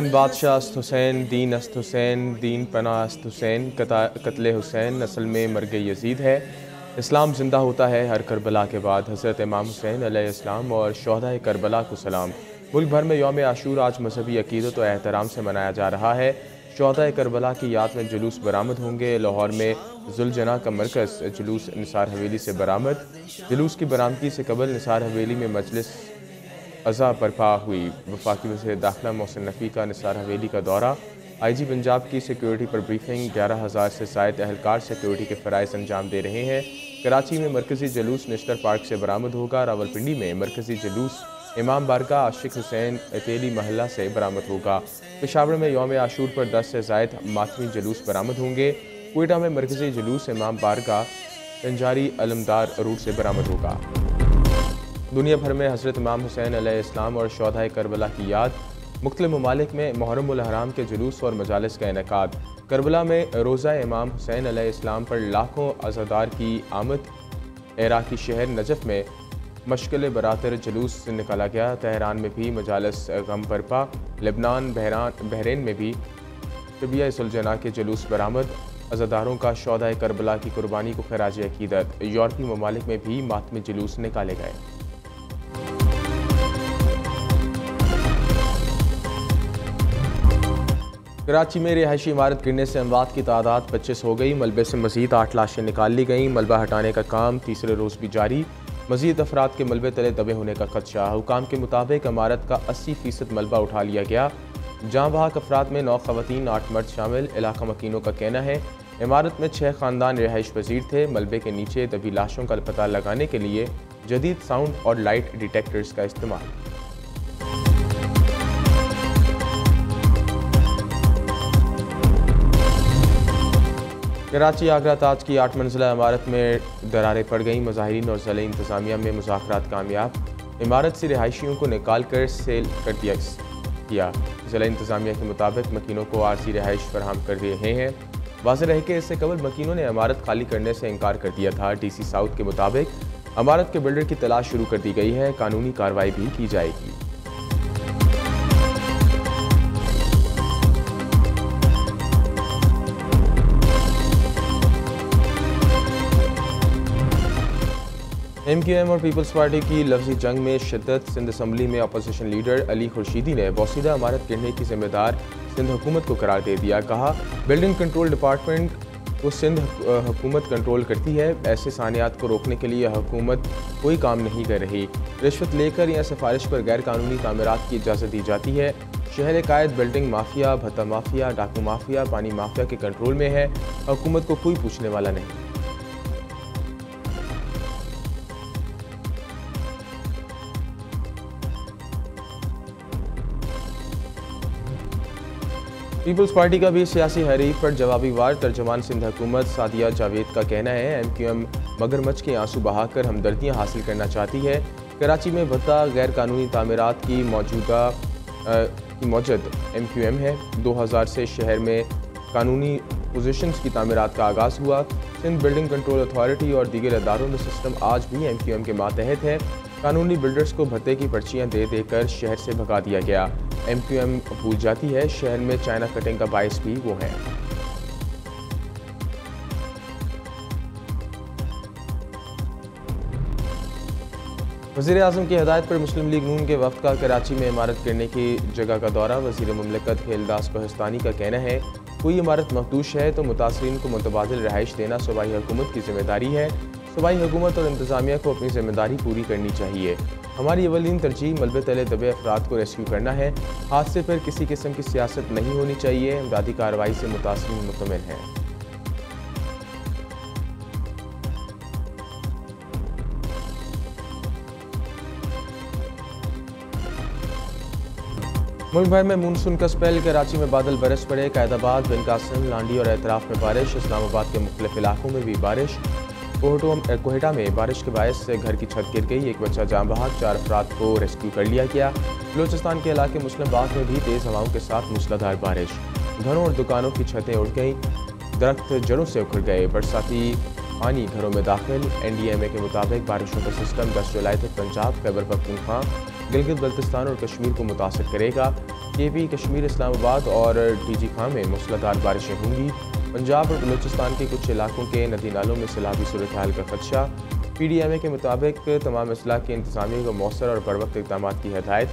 हुसैन बादशाह अस्त हुसैन दीन अस्त हुसैन दीन पना अस्त हुसैन कत्ले हुसैन असल में मर्ग यजीद है। इस्लाम ज़िंदा होता है हर करबला के बाद। हज़रत इमाम हुसैन अलैहिस्सलाम और शोहदाए करबला को सलाम। मुल्क भर में यौम आशूर आज मजहबी अकीदत और एहतराम से मनाया जा रहा है। शोहदाए करबला की याद में जुलूस बरामद होंगे। लाहौर में जुलजना का मरकज़ जुलूस निसार हवेली से बरामद। जुलूस की बरामदगी से कबल निसार हवेली में मजलिस अज़ा बर्पा हुई। वफाकी वज़ीर दाखिला मोहसिन नकवी का निसार हवेली का दौरा। IG पंजाब की सिक्योरिटी पर ब्रीफिंग। 11,000 से ज़ायद अहलकार सिक्योरिटी के फ़राइज़ अंजाम दे रहे हैं। कराची में मरकज़ी जुलूस नेशनल पार्क से बरामद होगा। रावलपिंडी में मरकज़ी जुलूस इमाम बारगाह आशिक हुसैन अतेली महल्ला से बरामद होगा। पेशावर में यौम आशूर पर 10 से ज़ायद मातमी जुलूस बरामद होंगे। कोयटा में मरकज़ी जुलूस इमाम बारगाह तंजारी अलमदार रूट से बरामद होगा। दुनिया भर में हज़रत इमाम हुसैन अलैहिस्सलाम और शोहदाए करबला की याद। मुख्तलिफ ममालिक में मुहर्रम उल हराम के जुलूस और मजालिस का इनेकाद। करबला में रोज़ा इमाम हुसैन अलैहिस्सलाम पर लाखों अज़ादार की आमद। इराक़ी शहर नजफ़ में मशक़ल बरातर जुलूस निकाला गया। तेहरान में भी मजालिस गम बरपा। लेबनान बहरीन में भी तबिया सुलझना के जुलूस बरामद। अज़ादारों का शोहदाए करबला की कुर्बानी को खराज अकीदत। यूरोपी ममालिक में भी मातमी जुलूस निकाले गए। कराची में रिहायशी इमारत गिरने से अमवात की तादाद 25 हो गई। मलबे से मजीद 8 लाशें निकाल ली गईं। मलबा हटाने का काम तीसरे रोज़ भी जारी। मजीद अफराद के मलबे तले दबे होने का खदशा। हुकाम के मुताबिक इमारत का 80% मलबा उठा लिया गया। जहाँ बहक अफराद में 9 ख़वातीन 8 मर्द शामिल। इलाका मकीनों का कहना है इमारत में 6 ख़ानदान रिहाइश पजीर थे। मलबे के नीचे दबी लाशों का पता लगाने के लिए जदीद साउंड और लाइट डिटेक्टर्स का इस्तेमाल। कराची आगरा ताज की 8 मंजिला इमारत में दरारें पड़ गईं। मुजाहिरीन और ज़िला इंतज़ामिया में मुज़ाकरात कामयाब। इमारत से रिहायशियों को निकाल कर सेल कर दिया किया। ज़िला इंतज़ामिया के मुताबिक मकीनों को आरजी रिहाइश फराहम कर रहे हैं। वाज़ेह रहे कि इससे कबल मकीनों ने इमारत खाली करने से इनकार कर दिया था। DC साउथ के मुताबिक इमारत के बिल्डर की तलाश शुरू कर दी गई है। कानूनी कार्रवाई भी की जाएगी। MQM और पीपल्स पार्टी की लफ्जी जंग में शिद्दत। सिंध असम्बली में अपोजिशन लीडर अली खुर्शीदी ने बोसीदा इमारत गिरने की जिम्मेदार सिंध हुकूमत को करार दे दिया। कहा बिल्डिंग कंट्रोल डिपार्टमेंट को सिंध हुकूमत कंट्रोल करती है। ऐसे सानियात को रोकने के लिए हुकूमत कोई काम नहीं कर रही। रिश्वत लेकर या सिफारिश पर गैर कानूनी तामीरात की इजाज़त दी जाती है। शहर कायद बिल्डिंग माफिया, भत्ता माफिया, डाकू माफिया, पानी माफिया के कंट्रोल में है। हुकूमत को कोई पूछने वाला नहीं। पीपल्स पार्टी का भी सियासी हरीफ पर जवाबी वार। तर्जमान सिंध हुकूमत सादिया जावेद का कहना है MQM मगरमच्छ के आंसू बहाकर हमदर्दियाँ हासिल करना चाहती है। कराची में भत्ता गैर कानूनी तामीरात की मौजूद MQM है। 2000 से शहर में कानूनी पोजीशंस की तामीरात का आगाज़ हुआ। सिंध बिल्डिंग कंट्रोल अथॉरिटी और दीगर इदारों में सिस्टम आज भी MQM के मातहत है। कानूनी बिल्डर्स को भत्ते की पर्चियाँ दे देकर शहर से भगा दिया गया। MQM भूल जाती है शहर में चाइना कटिंग का बायस भी वो है। वज़ीर आज़म की हिदायत पर मुस्लिम लीग नून के वफ़द का कराची में इमारत गिरने की जगह का दौरा। वज़ीर मुमलिकत खेलदास कोहिस्तानी का कहना है कोई इमारत मखदूश है तो मुतासरीन को मुतबादिल रिहाइश देना सूबाई हुकूमत की जिम्मेदारी है। सूबाई हुकूमत और इंतज़ामिया को अपनी जिम्मेदारी पूरी करनी चाहिए। हमारी अवलीन तरजीह मलबे तले दबे अफराद को रेस्क्यू करना है। हादसे पर किसी किस्म की सियासत नहीं होनी चाहिए। इमदादी कार्रवाई से मुतासरीन मुतमिन हैं। मुल्क भर में मानसून का स्पेल। कराची में बादल बरस पड़े। कैदाबाद, बिन कासिम, लांडी और एतराफ़ में बारिश। इस्लामाबाद के मुख्तलिफ इलाकों में भी बारिश। कोहेटा में बारिश के बायस घर की छत गिर गई। एक बच्चा जान बहक। 4 अफराद को रेस्क्यू कर लिया गया। बलूचिस्तान के इलाके मुस्लिम बाग में भी तेज़ हवाओं के साथ मूसलाधार बारिश। घरों और दुकानों की छतें उड़ गईं। दरख्त जड़ों से उखड़ गए। बरसाती पानी घरों में दाखिल। NDMA के मुताबिक बारिशों का सिस्टम 10 जुलाई तक पंजाब, खैबर पख्तूनख्वा, गिलगित बल्तिस्तान और कश्मीर को मुतासर करेगा। KP, कश्मीर, इस्लामाबाद और DG खां में मूसलाधार बारिशें होंगी। पंजाब और बलूचिस्तान के कुछ इलाकों के नदी नालों में सैलाबी सूरत हाल का खदशा। PDMA के मुताबिक तमाम अजला की इंतजामिया को मौसर और बर वक्त इक़दाम की हिदायत।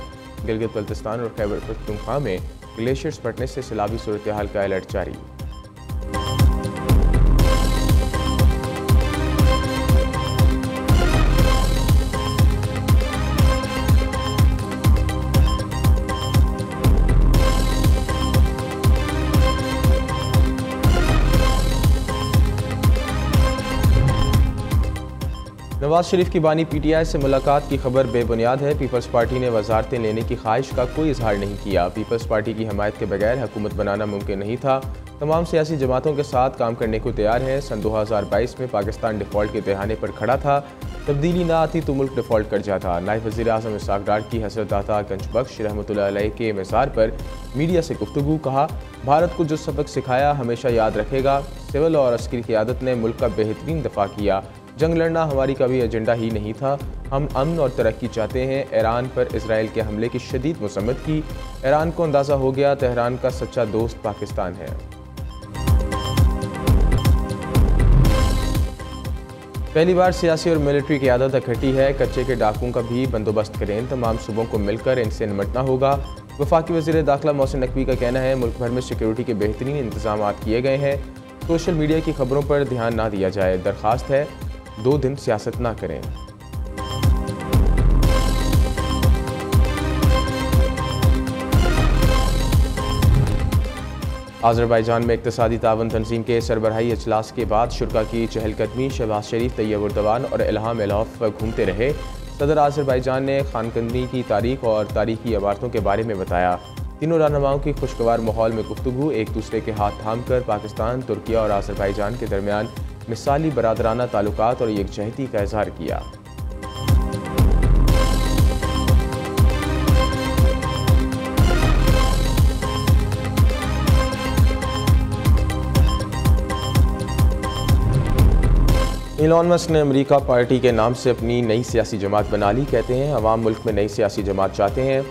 गिलगित बल्तिस्तान और खैबर पख्तूनख्वा में ग्लेशियर्स फटने से सैलाबी सूरत हाल का अलर्ट जारी। नवाज शरीफ की बानी PTI से मुलाकात की खबर बेबुनियाद है। पीपल्स पार्टी ने वजारतें लेने की ख्वाहिश का कोई इजहार नहीं किया। पीपल्स पार्टी की हमायत के बगैर हुकूमत बनाना मुमकिन नहीं था। तमाम सियासी जमातों के साथ काम करने को तैयार है। सन 2022 में पाकिस्तान डिफ़ॉल्ट के दहाने पर खड़ा था। तब्दीली ना आती तो मुल्क डिफ़ॉल्ट कर जाता। नायब वज़ीर आज़म इसहाक़ डार की हज़रत दाता गंजबख्श रहमतुल्लाह अलैह के मज़ार पर मीडिया से गुफ्तगू। कहा, भारत को जो सबक सिखाया हमेशा याद रखेगा। सिविल और अस्करी क़यादत ने मुल्क का बेहतरीन दफा किया। जंग लड़ना हमारी कभी एजेंडा ही नहीं था। हम अमन और तरक्की चाहते हैं। ईरान पर इसराइल के हमले की शदीद मसम्मत की। ईरान को अंदाज़ा हो गया तेहरान का सच्चा दोस्त पाकिस्तान है। पहली बार सियासी और मिलिट्री क़यादत इकट्ठी है। कच्चे के डाकुओं का भी बंदोबस्त करें। तमाम सूबों को मिलकर इनसे निमटना होगा। वफाकी वज़ीर दाखिला मोहसिन नकवी का कहना है, मुल्क भर में सिक्योरिटी के बेहतरीन इंतजाम किए गए हैं। सोशल मीडिया की खबरों पर ध्यान ना दिया जाए। दरख्वास्त है, 2 दिन सियासत ना करें। आज़रबाईजान में इक़्तिसादी तावन तंजीम के सरबराही अजलास के बाद शुरा की चहलकदमी। शहबाज शरीफ, तैयब उर्दवान और इल्हाम एलौफ घूमते रहे। सदर आज़रबाईजान ने खानकंदी की तारीख और तारीखी इमारतों के बारे में बताया। तीनों रहनुमाओं की खुशगवार माहौल में गुफ्तगू। एक दूसरे के हाथ थाम कर पाकिस्तान, तुर्किया और आज़रबाईजान के दरमियान मिसाली बरादराना ताल्लुकात और यकजहती का इज़हार किया। इलॉन मस्क ने अमेरिका पार्टी के नाम से अपनी नई सियासी जमात बना ली। कहते हैं, अवाम मुल्क में नई सियासी जमात चाहते हैं।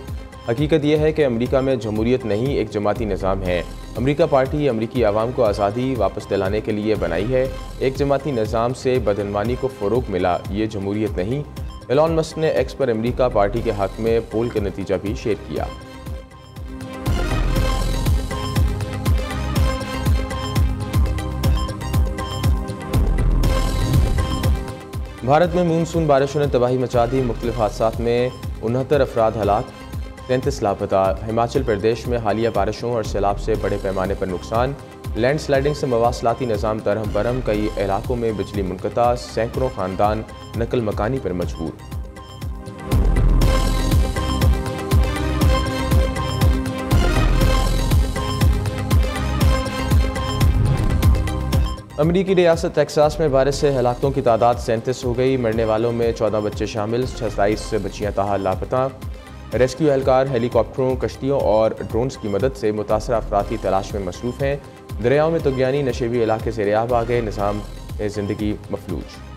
हकीकत यह है कि अमेरिका में जमहूरियत नहीं, एक जमाती निज़ाम है। अमेरिका पार्टी अमेरिकी आवाम को आज़ादी वापस दिलाने के लिए बनाई है। एक जमाती निज़ाम से बदनवानी को फ़रोग़ मिला, ये जमहूरियत नहीं। इलॉन मस्क ने एक्स पर अमेरिका पार्टी के हक़ में पोल का नतीजा भी शेयर किया। भारत में मानसून बारिशों ने तबाही मचा दी। मुख्तलिफ हादसात में 69 अफराद हलाक, 33 लापता। हिमाचल प्रदेश में हालिया बारिशों और सैलाब से बड़े पैमाने पर नुकसान। लैंड स्लाइडिंग से मवासलाती निज़ाम दरहम बरहम। कई इलाकों में बिजली मुनक़ता। सैकड़ों ख़ानदान नकल मकानी पर मजबूर। अमरीकी रियासत टेक्सास में बारिश से हलाकतों की तादाद 37 हो गई। मरने वालों में 14 बच्चे शामिल। 27 बच्चियाँ ताहाल लापता। रेस्क्यू एहलकार हेलीकॉप्टरों, कश्तियों और ड्रोन्स की मदद से मुतासरा अफराद की तलाश में मसरूफ़ हैं। दरियाओं में तुग़यानी नशेबी इलाके से रियाब आ गए। निज़ाम ज़िंदगी मफलूज।